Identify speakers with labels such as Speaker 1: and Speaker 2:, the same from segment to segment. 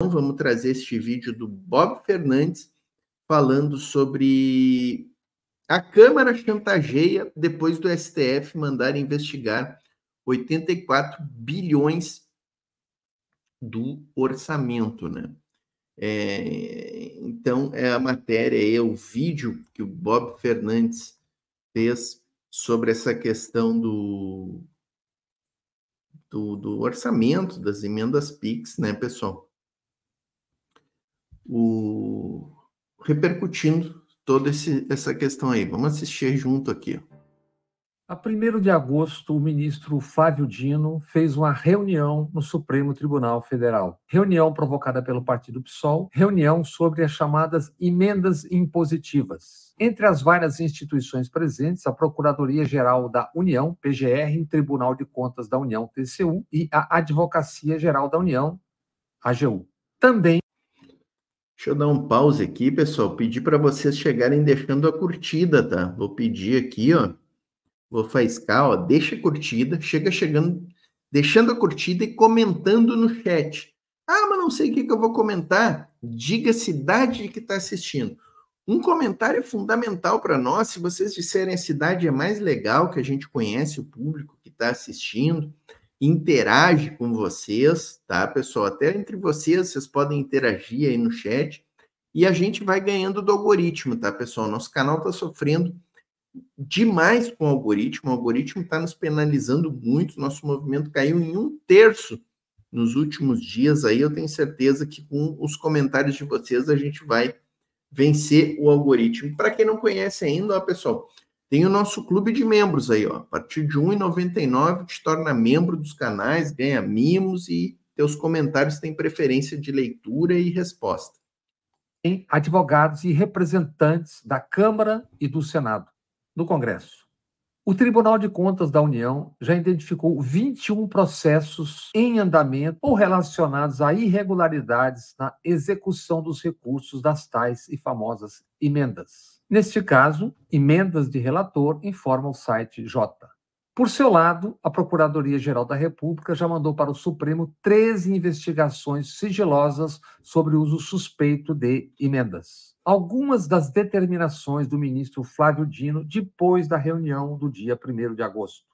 Speaker 1: Vamos trazer este vídeo do Bob Fernandes falando sobre a Câmara chantageia depois do STF mandar investigar 84 bilhões do orçamento, né? Então, é a matéria, é o vídeo que o Bob Fernandes fez sobre essa questão do orçamento, das emendas PIX, né, pessoal? Repercutindo toda essa questão aí. Vamos assistir junto aqui.
Speaker 2: A 1º de agosto, o ministro Flávio Dino fez uma reunião no Supremo Tribunal Federal. Reunião provocada pelo partido PSOL, reunião sobre as chamadas emendas impositivas. Entre as várias instituições presentes, a Procuradoria-Geral da União, PGR, Tribunal de Contas da União, TCU, e a Advocacia-Geral da União, AGU. Também.
Speaker 1: Deixa eu dar um pause aqui, pessoal. Pedir para vocês chegarem deixando a curtida, tá? Vou pedir aqui, ó. Vou faiscar, ó. Deixa a curtida, chegando, deixando a curtida e comentando no chat. Ah, mas não sei o que eu vou comentar. Diga a cidade que está assistindo. Um comentário é fundamental para nós. Se vocês disserem a cidade é mais legal, que a gente conhece o público que está assistindo, interage com vocês, tá, pessoal? Até entre vocês podem interagir aí no chat e a gente vai ganhando do algoritmo, tá, pessoal? Nosso canal está sofrendo demais com o algoritmo está nos penalizando muito, nosso movimento caiu em 1/3 nos últimos dias aí, eu tenho certeza que com os comentários de vocês a gente vai vencer o algoritmo. Para quem não conhece ainda, ó, pessoal, tem o nosso clube de membros aí, ó. A partir de R$ 1,99 te torna membro dos canais, ganha mimos e teus comentários têm preferência de leitura e resposta.
Speaker 2: Tem advogados e representantes da Câmara e do Senado, do Congresso. O Tribunal de Contas da União já identificou 21 processos em andamento ou relacionados a irregularidades na execução dos recursos das tais e famosas emendas. Neste caso, emendas de relator, informa o site J. Por seu lado, a Procuradoria-Geral da República já mandou para o Supremo 13 investigações sigilosas sobre o uso suspeito de emendas. Algumas das determinações do ministro Flávio Dino depois da reunião do dia 1º de agosto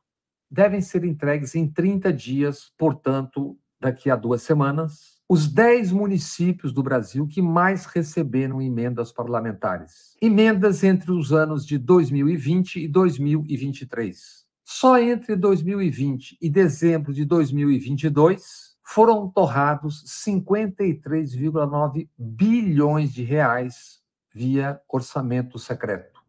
Speaker 2: devem ser entregues em 30 dias, portanto, daqui a 2 semanas, os 10 municípios do Brasil que mais receberam emendas parlamentares. Emendas entre os anos de 2020 e 2023. Só entre 2020 e dezembro de 2022 foram torrados 53,9 bilhões de reais via orçamento secreto.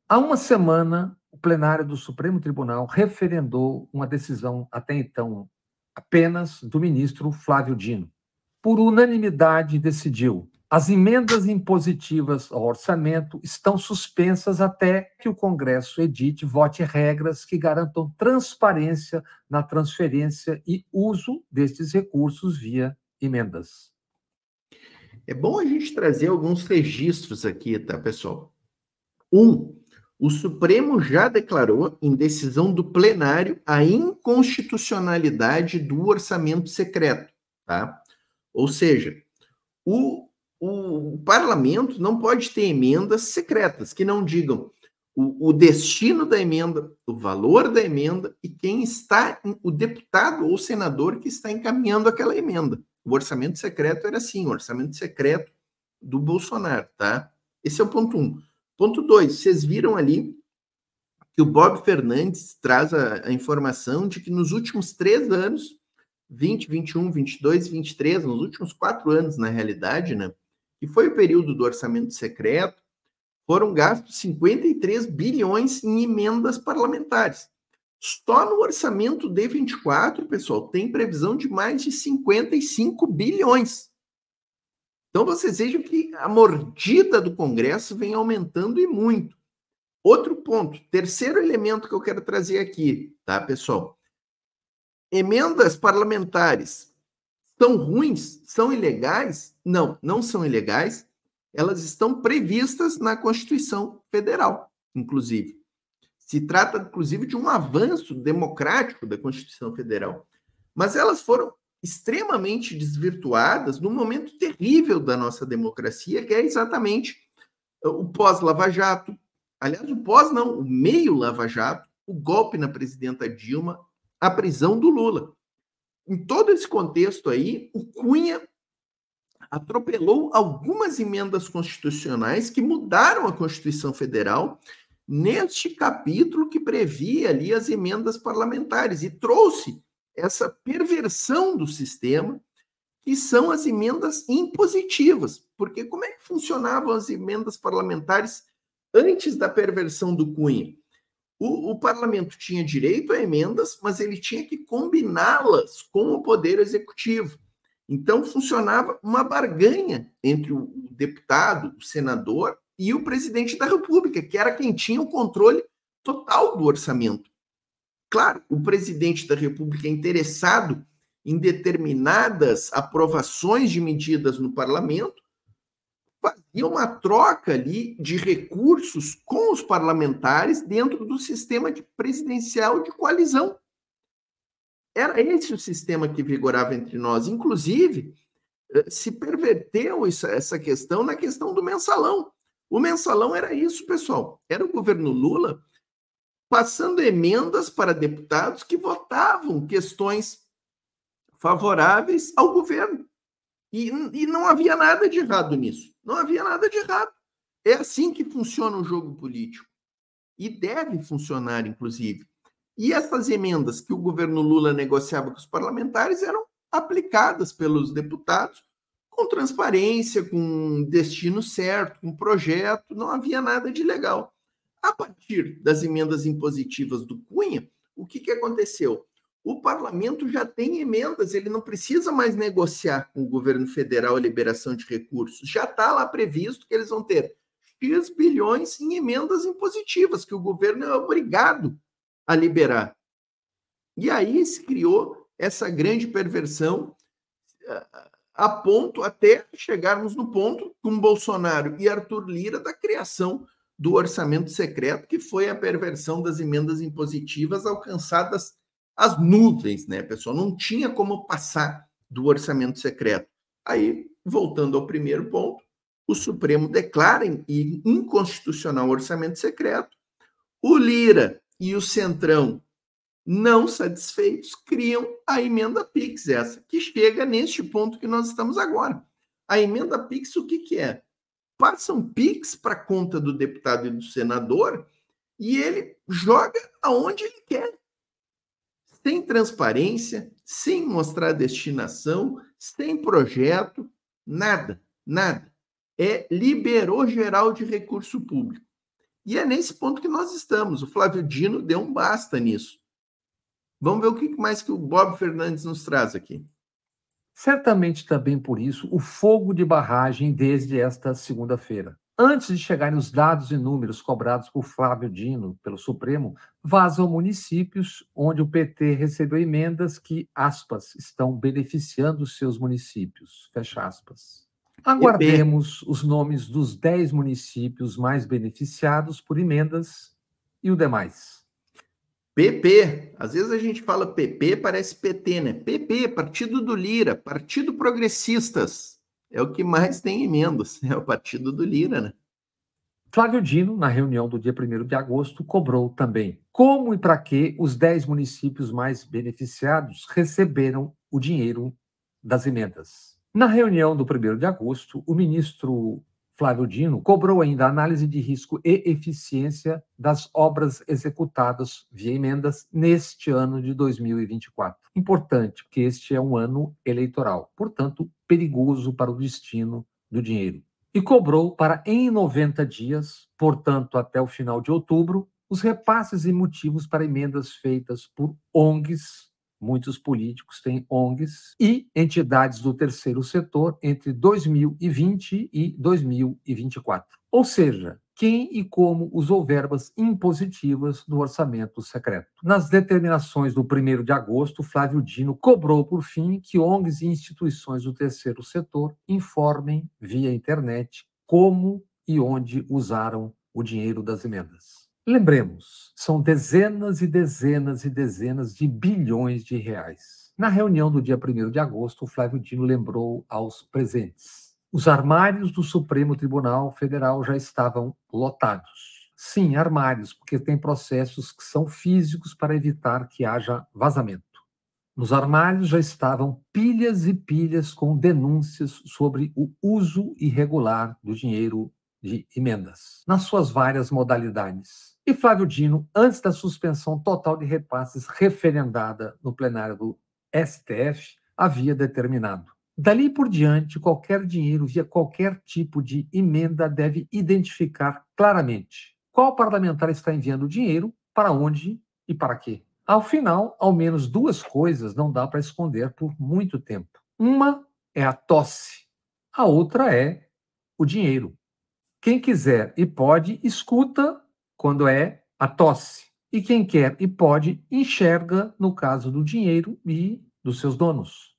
Speaker 2: Há uma semana, o plenário do Supremo Tribunal referendou uma decisão até então apenas do ministro Flávio Dino. Por unanimidade, decidiu: as emendas impositivas ao orçamento estão suspensas até que o Congresso edite e vote regras que garantam transparência na transferência e uso destes recursos via emendas.
Speaker 1: É bom a gente trazer alguns registros aqui, tá, pessoal? O Supremo já declarou, em decisão do plenário, a inconstitucionalidade do orçamento secreto, tá? Ou seja, o parlamento não pode ter emendas secretas que não digam o destino da emenda, o valor da emenda e quem está, o deputado ou senador que está encaminhando aquela emenda. O orçamento secreto era assim, o orçamento secreto do Bolsonaro, tá? Esse é o ponto 1. Ponto 2, vocês viram ali que o Bob Fernandes traz a informação de que nos últimos 3 anos, 20, 21, 22, 23, nos últimos 4 anos, na realidade, né, que foi o período do orçamento secreto, foram gastos 53 bilhões em emendas parlamentares. Só no orçamento de 24, pessoal, tem previsão de mais de 55 bilhões. Então, vocês vejam que a mordida do Congresso vem aumentando e muito. Outro ponto, terceiro elemento que eu quero trazer aqui, tá, pessoal? Emendas parlamentares são ruins? São ilegais? Não, não são ilegais. Elas estão previstas na Constituição Federal, inclusive. Se trata, inclusive, de um avanço democrático da Constituição Federal. Mas elas foram extremamente desvirtuadas num momento terrível da nossa democracia, que é exatamente o pós-Lava Jato. Aliás, o pós não, o meio Lava Jato, o golpe na presidenta Dilma, a prisão do Lula. Em todo esse contexto aí, o Cunha atropelou algumas emendas constitucionais que mudaram a Constituição Federal neste capítulo que previa ali as emendas parlamentares e trouxe essa perversão do sistema, que são as emendas impositivas. Porque como é que funcionavam as emendas parlamentares antes da perversão do Cunha? O parlamento tinha direito a emendas, mas ele tinha que combiná-las com o poder executivo. Então, funcionava uma barganha entre o deputado, o senador e o presidente da República, que era quem tinha o controle total do orçamento. Claro, o presidente da República é interessado em determinadas aprovações de medidas no parlamento, fazia uma troca ali de recursos com os parlamentares dentro do sistema presidencial de coalizão. Era esse o sistema que vigorava entre nós. Inclusive, se perverteu essa questão na questão do mensalão. O mensalão era isso, pessoal. Era o governo Lula passando emendas para deputados que votavam questões favoráveis ao governo. E não havia nada de errado nisso. Não havia nada de errado. É assim que funciona o jogo político. E deve funcionar, inclusive. E essas emendas que o governo Lula negociava com os parlamentares eram aplicadas pelos deputados com transparência, com destino certo, com projeto, não havia nada de ilegal. A partir das emendas impositivas do Cunha, o que aconteceu? O parlamento já tem emendas, ele não precisa mais negociar com o governo federal a liberação de recursos. Já está lá previsto que eles vão ter X bilhões em emendas impositivas, que o governo é obrigado a liberar. E aí se criou essa grande perversão, a ponto até chegarmos no ponto com Bolsonaro e Arthur Lira da criação do orçamento secreto, que foi a perversão das emendas impositivas alcançadas às nuvens, né, pessoal? Não tinha como passar do orçamento secreto. Aí, voltando ao primeiro ponto, o Supremo declara inconstitucional o orçamento secreto, o Lira e o Centrão, não satisfeitos, criam a emenda PIX, essa, que chega neste ponto que nós estamos agora. A emenda PIX, o que é? Passa um PIX para a conta do deputado e do senador e ele joga aonde ele quer. Sem transparência, sem mostrar destinação, sem projeto, nada, nada. É liberou geral de recurso público. E é nesse ponto que nós estamos. O Flávio Dino deu um basta nisso. Vamos ver o que mais que o Bob Fernandes nos traz aqui.
Speaker 2: Certamente também por isso o fogo de barragem desde esta segunda-feira. Antes de chegarem os dados e números cobrados por Flávio Dino pelo Supremo, vazam municípios onde o PT recebeu emendas que, aspas, estão beneficiando os seus municípios, fecha aspas. Aguardemos os nomes dos 10 municípios mais beneficiados por emendas e o demais.
Speaker 1: PP, às vezes a gente fala PP, parece PT, né? PP, Partido do Lira, Partido Progressistas, é o que mais tem emendas, é o Partido do Lira, né?
Speaker 2: Flávio Dino, na reunião do dia 1º de agosto, cobrou também como e para que os 10 municípios mais beneficiados receberam o dinheiro das emendas. Na reunião do 1º de agosto, o ministro Flávio Dino cobrou ainda a análise de risco e eficiência das obras executadas via emendas neste ano de 2024. Importante, porque este é um ano eleitoral, portanto, perigoso para o destino do dinheiro. E cobrou para, em 90 dias, portanto, até o final de outubro, os repasses e motivos para emendas feitas por ONGs, muitos políticos têm ONGs, e entidades do terceiro setor entre 2020 e 2024. Ou seja, quem e como usou verbas impositivas do orçamento secreto. Nas determinações do 1º de agosto, Flávio Dino cobrou, por fim, que ONGs e instituições do terceiro setor informem via internet como e onde usaram o dinheiro das emendas. Lembremos, são dezenas e dezenas e dezenas de bilhões de reais. Na reunião do dia 1º de agosto, o Flávio Dino lembrou aos presentes: os armários do Supremo Tribunal Federal já estavam lotados. Sim, armários, porque tem processos que são físicos para evitar que haja vazamento. Nos armários já estavam pilhas e pilhas com denúncias sobre o uso irregular do dinheiro de emendas, nas suas várias modalidades. E Flávio Dino, antes da suspensão total de repasses referendada no plenário do STF, havia determinado: dali por diante, qualquer dinheiro via qualquer tipo de emenda deve identificar claramente qual parlamentar está enviando o dinheiro, para onde e para quê. Ao final, ao menos duas coisas não dá para esconder por muito tempo. Uma é a tosse, a outra é o dinheiro. Quem quiser e pode, escuta quando é a tosse. E quem quer e pode, enxerga no caso do dinheiro e dos seus donos.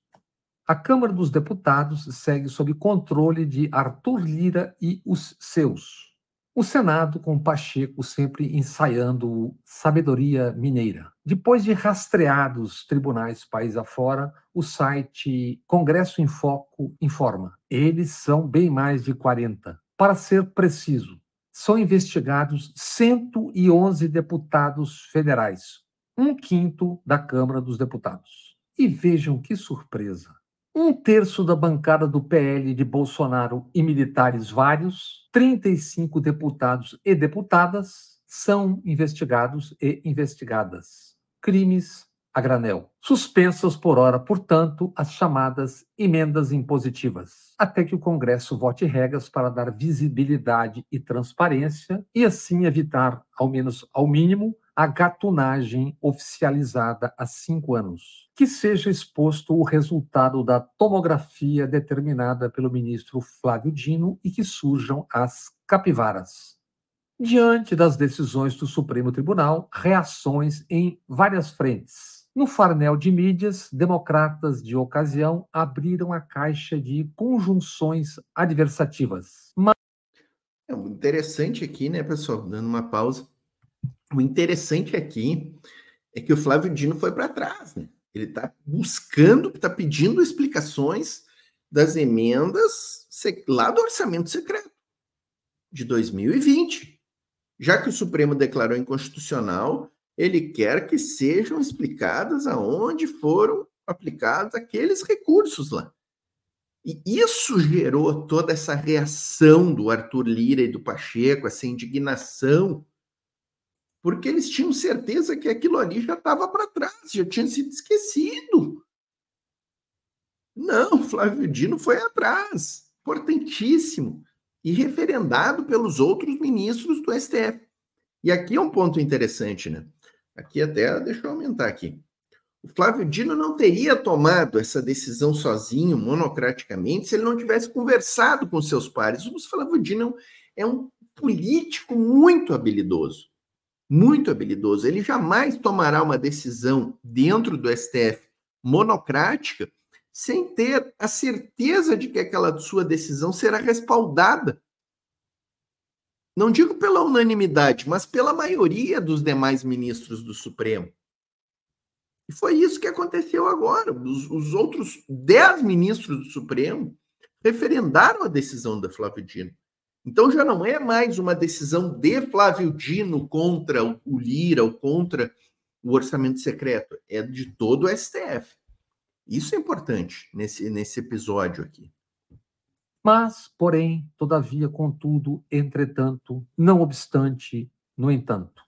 Speaker 2: A Câmara dos Deputados segue sob controle de Arthur Lira e os seus. O Senado, com Pacheco sempre ensaiando sabedoria mineira. Depois de rastreados tribunais país afora, o site Congresso em Foco informa: eles são bem mais de 40. Para ser preciso, são investigados 111 deputados federais, 1/5 da Câmara dos Deputados. E vejam que surpresa: 1/3 da bancada do PL de Bolsonaro e militares vários, 35 deputados e deputadas, são investigados e investigadas. Crimes a granel. Suspensas por hora, portanto, as chamadas emendas impositivas, até que o Congresso vote regras para dar visibilidade e transparência e assim evitar, ao menos ao mínimo, a gatunagem oficializada há 5 anos. Que seja exposto o resultado da tomografia determinada pelo ministro Flávio Dino e que surjam as capivaras. Diante das decisões do Supremo Tribunal, reações em várias frentes. No farnel de mídias, democratas de ocasião abriram a caixa de conjunções adversativas.
Speaker 1: O interessante aqui, né, pessoal, dando uma pausa, o interessante aqui é que o Flávio Dino foi para trás, né? Ele está buscando, está pedindo explicações das emendas lá do orçamento secreto de 2020. Já que o Supremo declarou inconstitucional, ele quer que sejam explicadas aonde foram aplicados aqueles recursos lá. E isso gerou toda essa reação do Arthur Lira e do Pacheco, essa indignação, porque eles tinham certeza que aquilo ali já estava para trás, já tinha sido esquecido. Não, Flávio Dino foi atrás, importantíssimo, e referendado pelos outros ministros do STF. E aqui é um ponto interessante, né? Aqui até, deixa eu aumentar aqui. O Flávio Dino não teria tomado essa decisão sozinho, monocraticamente, se ele não tivesse conversado com seus pares. O Flávio Dino é um político muito habilidoso. Muito habilidoso. Ele jamais tomará uma decisão dentro do STF monocrática sem ter a certeza de que aquela sua decisão será respaldada. Não digo pela unanimidade, mas pela maioria dos demais ministros do Supremo. E foi isso que aconteceu agora. Os outros 10 ministros do Supremo referendaram a decisão da Flávio Dino. Então já não é mais uma decisão de Flávio Dino contra o Lira ou contra o orçamento secreto. É de todo o STF. Isso é importante nesse episódio aqui.
Speaker 2: Mas, porém, todavia, contudo, entretanto, não obstante, no entanto,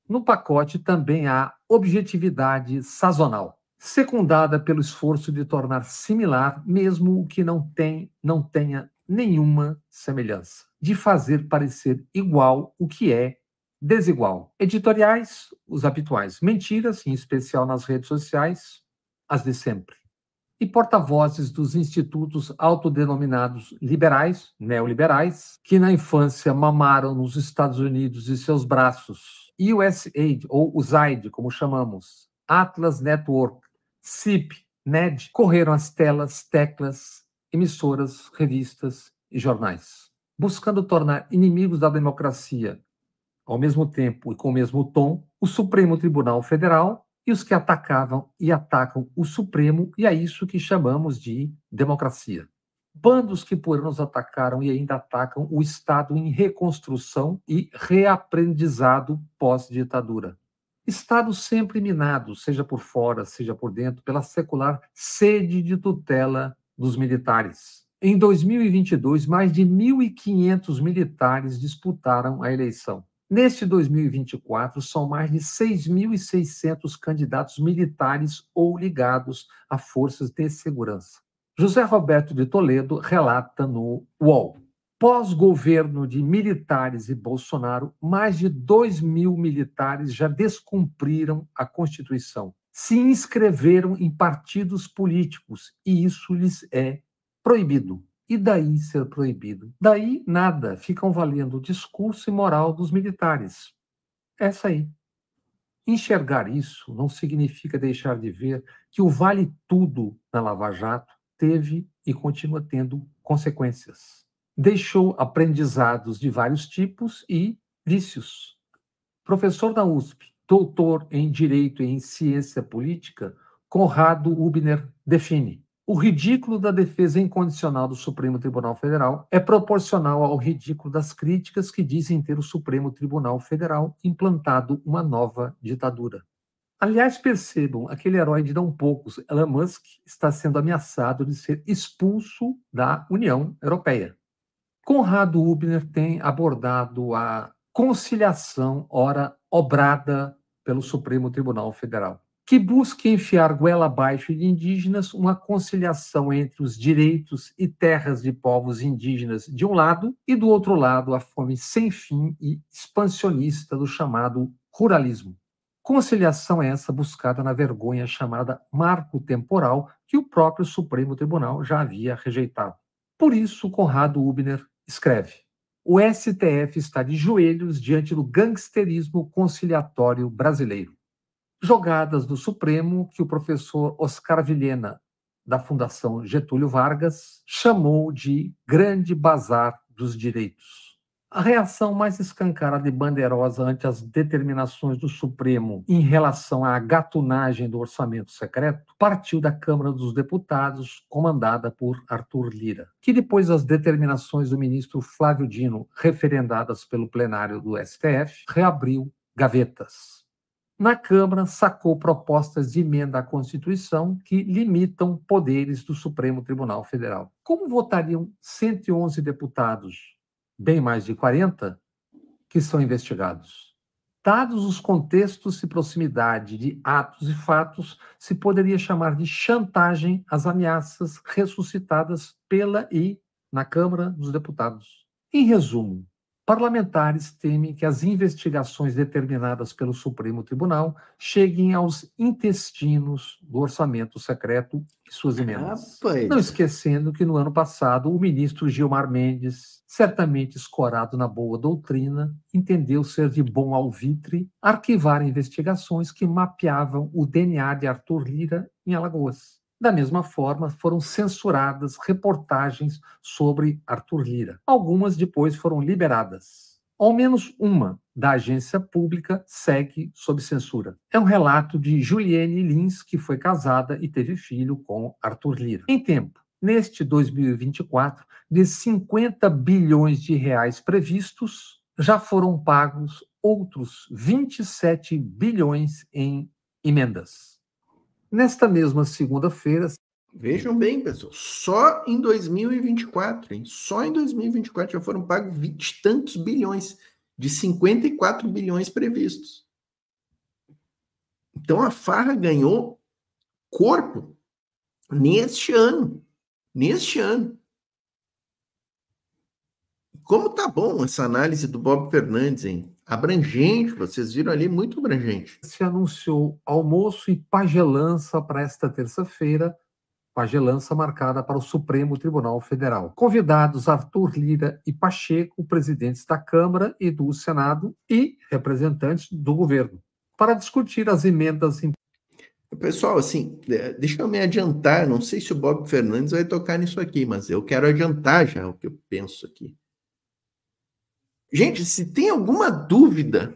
Speaker 2: no pacote também há objetividade sazonal, secundada pelo esforço de tornar similar mesmo o que não tenha nenhuma semelhança, de fazer parecer igual o que é desigual. Editoriais, os habituais, mentiras, em especial nas redes sociais, as de sempre. E porta-vozes dos institutos autodenominados liberais, neoliberais, que na infância mamaram nos Estados Unidos e seus braços, USAID, ou USAID, como chamamos, Atlas Network, CIP, NED, correram as teclas, emissoras, revistas e jornais, buscando tornar inimigos da democracia, ao mesmo tempo e com o mesmo tom, o Supremo Tribunal Federal e os que atacavam e atacam o Supremo, e é isso que chamamos de democracia. Bandos que por anos atacaram e ainda atacam o Estado em reconstrução e reaprendizado pós-ditadura. Estado sempre minado, seja por fora, seja por dentro, pela secular sede de tutela dos militares. Em 2022, mais de 1.500 militares disputaram a eleição. Neste 2024, são mais de 6.600 candidatos militares ou ligados a forças de segurança. José Roberto de Toledo relata no UOL. Pós-governo de militares e Bolsonaro, mais de 2.000 militares já descumpriram a Constituição, se inscreveram em partidos políticos e isso lhes é proibido. E daí ser proibido? Daí nada, ficam valendo o discurso e moral dos militares. Essa aí. Enxergar isso não significa deixar de ver que o vale tudo na Lava Jato teve e continua tendo consequências. Deixou aprendizados de vários tipos e vícios. Professor da USP, doutor em Direito e em Ciência Política, Conrado Hübner define: o ridículo da defesa incondicional do Supremo Tribunal Federal é proporcional ao ridículo das críticas que dizem ter o Supremo Tribunal Federal implantado uma nova ditadura. Aliás, percebam, aquele herói de não poucos, Elon Musk, está sendo ameaçado de ser expulso da União Europeia. Conrado Hübner tem abordado a conciliação, ora obrada pelo Supremo Tribunal Federal, que busca enfiar goela abaixo de indígenas uma conciliação entre os direitos e terras de povos indígenas de um lado e do outro lado a fome sem fim e expansionista do chamado ruralismo. Conciliação essa buscada na vergonha chamada marco temporal que o próprio Supremo Tribunal já havia rejeitado. Por isso, Conrado Hübner escreve: o STF está de joelhos diante do gangsterismo conciliatório brasileiro. Jogadas do Supremo que o professor Oscar Vilhena, da Fundação Getúlio Vargas, chamou de grande bazar dos direitos. A reação mais escancarada e bandeirosa ante as determinações do Supremo em relação à gatunagem do orçamento secreto partiu da Câmara dos Deputados, comandada por Arthur Lira, que depois das determinações do ministro Flávio Dino, referendadas pelo plenário do STF, reabriu gavetas. Na Câmara, sacou propostas de emenda à Constituição que limitam poderes do Supremo Tribunal Federal. Como votariam 111 deputados, bem mais de 40, que são investigados? Dados os contextos e proximidade de atos e fatos, se poderia chamar de chantagem às ameaças ressuscitadas pela e na Câmara dos Deputados. Em resumo, parlamentares temem que as investigações determinadas pelo Supremo Tribunal cheguem aos intestinos do orçamento secreto e suas emendas. Não esquecendo que no ano passado o ministro Gilmar Mendes, certamente escorado na boa doutrina, entendeu ser de bom alvitre arquivar investigações que mapeavam o DNA de Arthur Lira em Alagoas. Da mesma forma, foram censuradas reportagens sobre Arthur Lira. Algumas depois foram liberadas. Ao menos uma da agência pública segue sob censura. É um relato de Juliane Lins, que foi casada e teve filho com Arthur Lira. Em tempo, neste 2024, de 50 bilhões de reais previstos, já foram pagos outros 27 bilhões em emendas. Nesta mesma segunda-feira...
Speaker 1: Vejam bem, pessoal, só em 2024, hein? Só em 2024 já foram pagos 20 e tantos bilhões, de 54 bilhões previstos. Então a farra ganhou corpo neste ano. Neste ano. Como tá bom essa análise do Bob Fernandes, hein? Abrangente, vocês viram ali, muito abrangente.
Speaker 2: Se anunciou almoço e pagelança para esta terça-feira, pagelança marcada para o Supremo Tribunal Federal. Convidados Arthur Lira e Pacheco, presidentes da Câmara e do Senado e representantes do governo, para discutir as emendas.
Speaker 1: Pessoal, assim, deixa eu me adiantar, não sei se o Bob Fernandes vai tocar nisso aqui, mas eu quero adiantar já o que eu penso aqui. Gente, se tem alguma dúvida,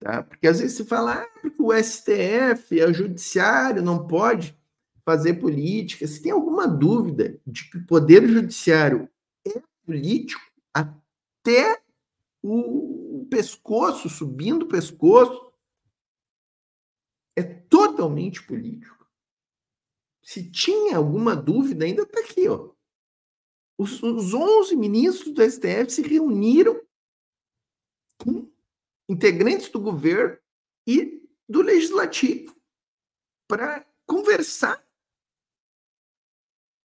Speaker 1: Tá? Porque às vezes se fala porque o STF, o judiciário, não pode fazer política. Se tem alguma dúvida de que o poder judiciário é político, até o pescoço, subindo o pescoço, é totalmente político. Se tinha alguma dúvida, ainda está aqui, ó. Os 11 ministros do STF se reuniram com integrantes do governo e do legislativo para conversar.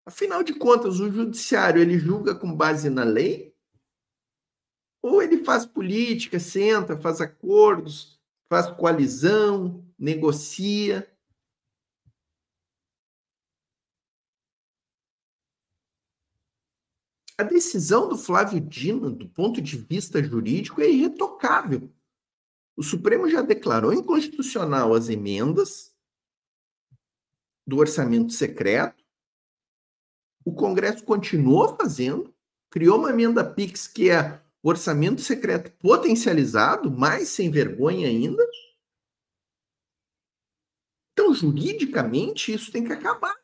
Speaker 1: Afinal de contas, o judiciário ele julga com base na lei ou ele faz política, senta, faz acordos, faz coalizão, negocia? A decisão do Flávio Dino, do ponto de vista jurídico, é irretocável. O Supremo já declarou inconstitucional as emendas do orçamento secreto. O Congresso continuou fazendo, criou uma emenda PIX que é o orçamento secreto potencializado, mais sem vergonha ainda. Então, juridicamente, isso tem que acabar.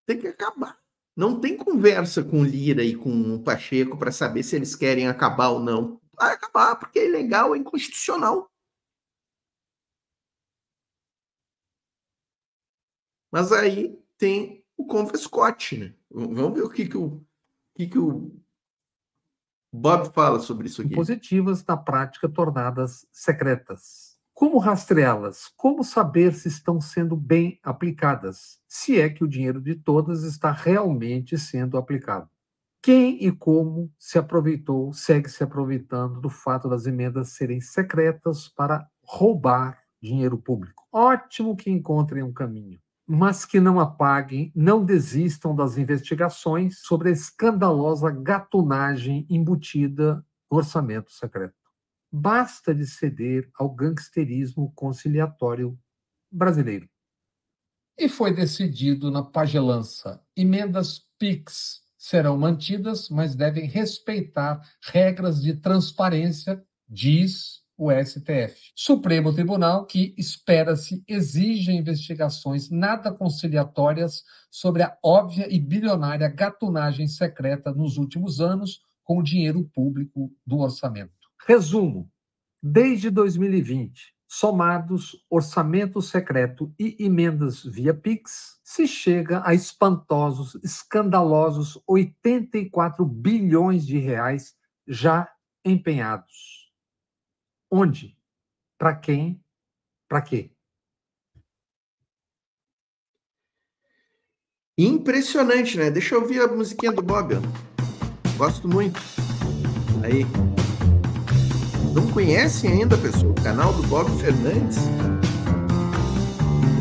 Speaker 1: Tem que acabar. Não tem conversa com o Lira e com o Pacheco para saber se eles querem acabar ou não. Vai acabar, porque é ilegal, é inconstitucional. Mas aí tem o Confescote, né? Vamos ver o que o Bob fala sobre isso aqui.
Speaker 2: Positivas, na prática, tornadas secretas. Como rastreá-las? Como saber se estão sendo bem aplicadas? Se é que o dinheiro de todas está realmente sendo aplicado. Quem e como se aproveitou, segue se aproveitando do fato das emendas serem secretas para roubar dinheiro público. Ótimo que encontrem um caminho, mas que não apaguem, não desistam das investigações sobre a escandalosa gatunagem embutida no orçamento secreto. Basta de ceder ao gangsterismo conciliatório brasileiro. E foi decidido na pagelança: emendas PIX serão mantidas, mas devem respeitar regras de transparência, diz o STF. Supremo Tribunal, que espera-se exige investigações nada conciliatórias sobre a óbvia e bilionária gatunagem secreta nos últimos anos com o dinheiro público do orçamento. Resumo: desde 2020, somados orçamento secreto e emendas via PIX, se chega a espantosos, escandalosos 84 bilhões de reais já empenhados. Onde? Para quem? Para quê?
Speaker 1: Impressionante, né? Deixa eu ouvir a musiquinha do Bob. Gosto muito. Aí. Não conhecem ainda, pessoal, o canal do Bob Fernandes?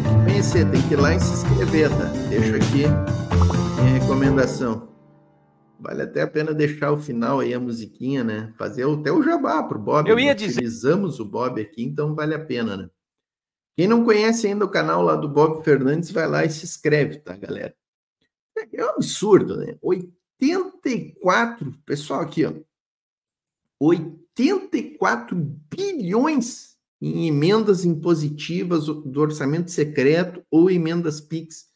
Speaker 1: Tem que conhecer, tem que ir lá e se inscrever, tá? Deixo aqui minha recomendação. Vale até a pena deixar o final aí a musiquinha, né? Fazer até o jabá pro Bob. Utilizamos o Bob aqui, então vale a pena, né? Quem não conhece ainda o canal lá do Bob Fernandes, vai lá e se inscreve, tá, galera? É um absurdo, né? 84, pessoal, aqui, ó. 84 bilhões em emendas impositivas do orçamento secreto ou emendas PIX.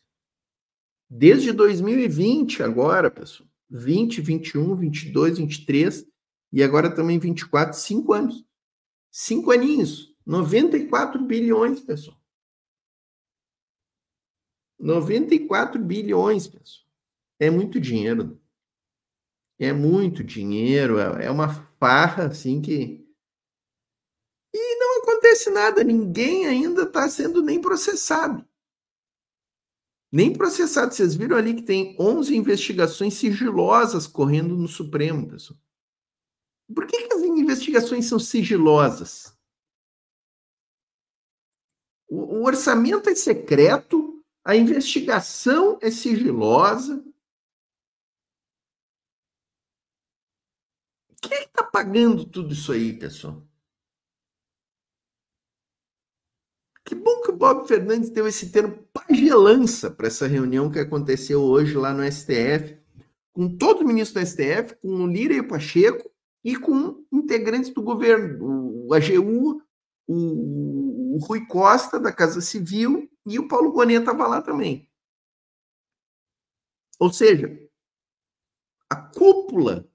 Speaker 1: Desde 2020 agora, pessoal. 20, 21, 22, 23 e agora também 24, 5 anos. 5 aninhos. 94 bilhões, pessoal. 94 bilhões, pessoal. É muito dinheiro. É muito dinheiro. É uma farra, assim, que... E não acontece nada. Ninguém ainda está sendo nem processado. Nem processado. Vocês viram ali que tem 11 investigações sigilosas correndo no Supremo, pessoal. Por que as investigações são sigilosas? O orçamento é secreto, a investigação é sigilosa. Quem é que está pagando tudo isso aí, pessoal? Que bom que o Bob Fernandes deu esse termo pagelança para essa reunião que aconteceu hoje lá no STF, com todo o ministro do STF, com o Lira e o Pacheco, e com integrantes do governo, o AGU, o Rui Costa, da Casa Civil, e o Paulo Gonet estava lá também. Ou seja, a cúpula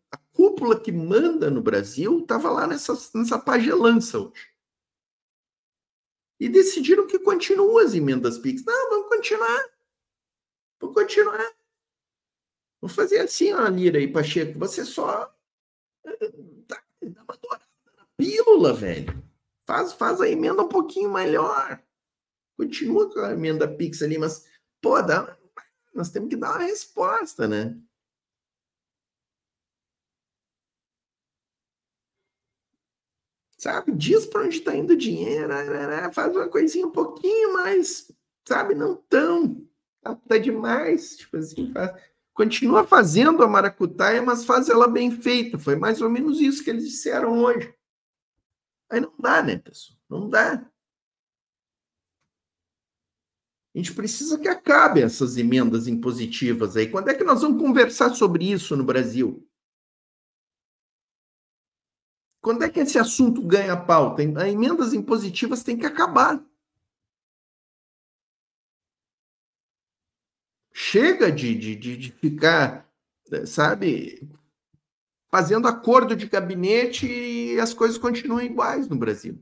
Speaker 1: que manda no Brasil estava lá nessa pagelança hoje. E decidiram que continuam as emendas PIX. Não, vamos continuar. Vamos continuar. Vamos fazer assim, ó, Lira e Pacheco. Você só dá uma dourada na pílula, velho. Faz a emenda um pouquinho melhor. Continua com a emenda PIX ali, mas, pô, nós temos que dar uma resposta, né? Sabe? Diz para onde está indo o dinheiro, faz uma coisinha um pouquinho mais, sabe? Não tão, tá demais, tipo assim, continua fazendo a maracutaia, mas faz ela bem feita. Foi mais ou menos isso que eles disseram hoje. Aí não dá, né, pessoal? Não dá. A gente precisa que acabe essas emendas impositivas aí. Quando é que nós vamos conversar sobre isso no Brasil? Quando é que esse assunto ganha pauta? As emendas impositivas têm que acabar. Chega de ficar, sabe, fazendo acordo de gabinete e as coisas continuam iguais no Brasil.